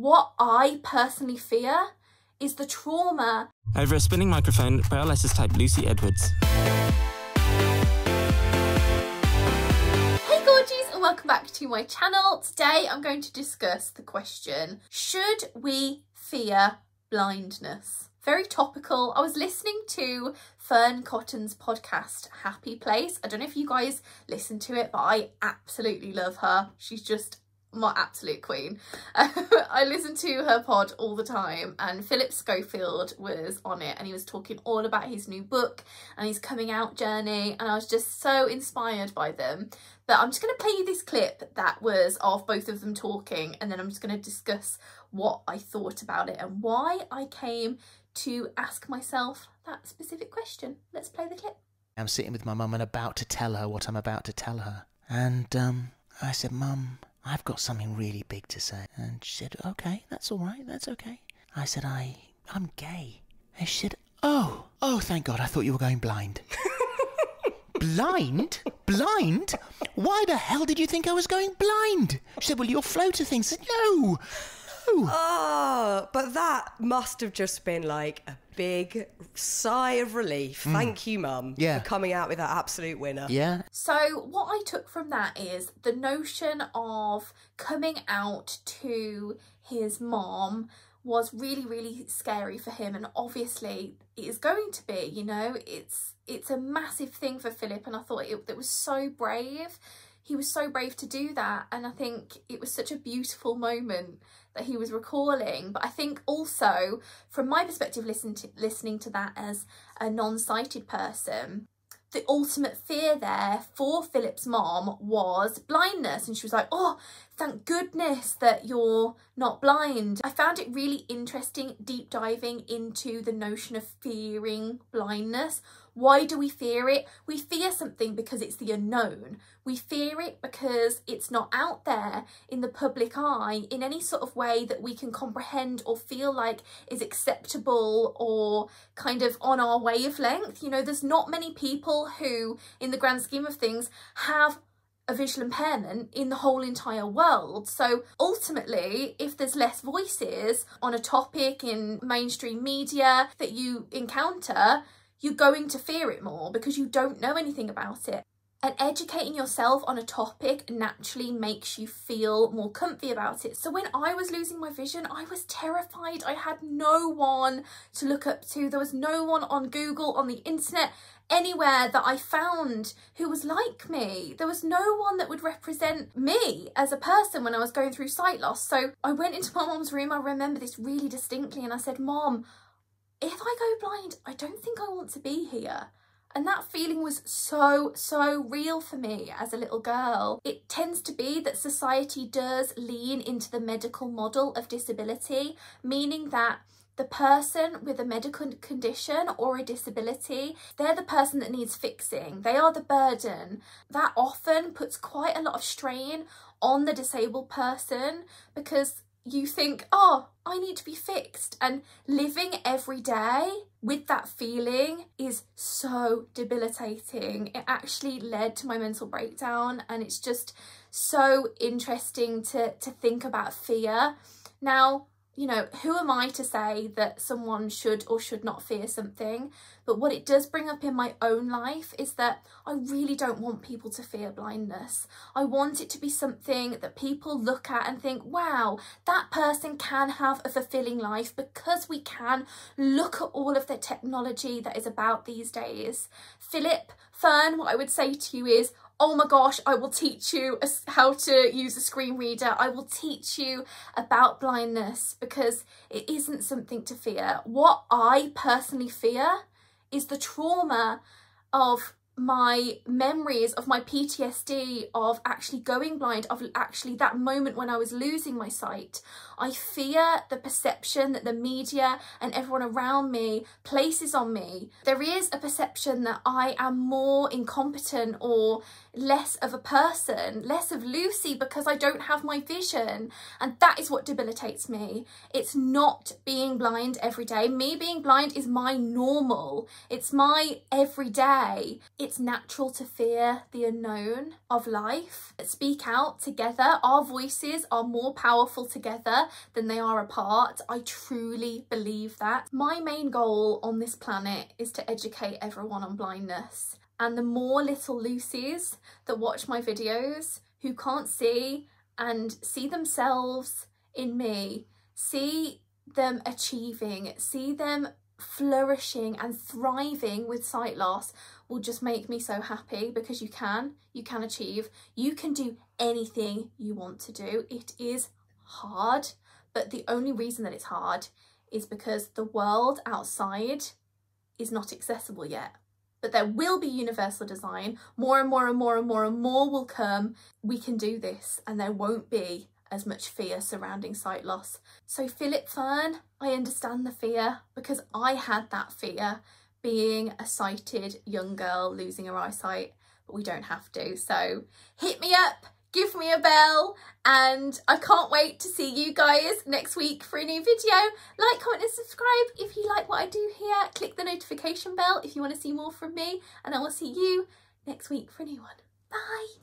what I personally fear is the trauma. Over a spinning microphone, paralysis type Lucy Edwards. Hey gorgies, and welcome back to my channel. Today I'm going to discuss the question, should we fear blindness? Very topical. I was listening to Fern Cotton's podcast, Happy Place. I don't know if you guys listen to it, but I absolutely love her. She's just my absolute queen. I listen to her pod all the time, and Phillip Schofield was on it, and he was talking all about his new book and his coming out journey, and I was just so inspired by them. But I'm just going to play you this clip that was of both of them talking, and then I'm just going to discuss what I thought about it and why I came to ask myself that specific question. Let's play the clip. I'm sitting with my mum and about to tell her what I'm about to tell her. And I said, Mum, I've got something really big to say. And she said, okay, that's all right, that's okay. I said, I'm gay. And she said, oh, thank God, I thought you were going blind. Blind? Blind? Why the hell did you think I was going blind? She said, well, your floater thing. I said, no. Oh, but that must have just been like a big sigh of relief. Thank you, Mum, for coming out with that absolute winner. Yeah. So what I took from that is the notion of coming out to his mom was really, really scary for him, and obviously it is going to be, you know, it's a massive thing for Philip, and I thought it was so brave. He was so brave to do that, and I think it was such a beautiful moment that he was recalling. But I think also, from my perspective, listening to that as a non-sighted person, the ultimate fear there for Philip's mom was blindness, and she was like, oh, thank goodness that you're not blind. I found it really interesting deep diving into the notion of fearing blindness. Why do we fear it? We fear something because it's the unknown. We fear it because it's not out there in the public eye in any sort of way that we can comprehend or feel like is acceptable or kind of on our wavelength. You know, there's not many people who, in the grand scheme of things, have a visual impairment in the whole entire world. So ultimately, if there's less voices on a topic in mainstream media that you encounter, you're going to fear it more because you don't know anything about it. And educating yourself on a topic naturally makes you feel more comfy about it. So when I was losing my vision, I was terrified. I had no one to look up to. There was no one on Google, on the internet, anywhere that I found who was like me. There was no one that would represent me as a person when I was going through sight loss. So I went into my mom's room, I remember this really distinctly, and I said, Mom, if I go blind, I don't think I want to be here. And that feeling was so real for me as a little girl. It tends to be that society does lean into the medical model of disability, meaning that the person with a medical condition or a disability, they're the person that needs fixing. They are the burden. That often puts quite a lot of strain on the disabled person because you think, oh, I need to be fixed. And living every day with that feeling is so debilitating. It actually led to my mental breakdown, and it's just so interesting to think about fear. Now, you know, who am I to say that someone should or should not fear something? But what it does bring up in my own life is that I really don't want people to fear blindness. I want it to be something that people look at and think, wow, that person can have a fulfilling life because we can look at all of the technology that is about these days. Philip, Fern, what I would say to you is, oh my gosh, I will teach you how to use a screen reader. I will teach you about blindness because it isn't something to fear. What I personally fear is the trauma of my memories, of my PTSD, of actually going blind, of actually that moment when I was losing my sight. I fear the perception that the media and everyone around me places on me. There is a perception that I am more incompetent or less of a person, less of Lucy, because I don't have my vision. And that is what debilitates me. It's not being blind every day. Me being blind is my normal. It's my everyday. It's natural to fear the unknown of life. Speak out together. Our voices are more powerful together than they are apart. I truly believe that. My main goal on this planet is to educate everyone on blindness. And the more little Lucys that watch my videos who can't see and see themselves in me, see them achieving, see them flourishing and thriving with sight loss, will just make me so happy, because you can achieve, you can do anything you want to do. It is hard, but the only reason that it's hard is because the world outside is not accessible yet. But there will be universal design. More and more and more and more and more will come. We can do this, and there won't be as much fear surrounding sight loss. So Phillip Fern, I understand the fear, because I had that fear being a sighted young girl losing her eyesight, but we don't have to. So hit me up, give me a bell, and I can't wait to see you guys next week for a new video. Like, comment and subscribe if you like what I do here. Click the notification bell if you want to see more from me, and I will see you next week for a new one. Bye.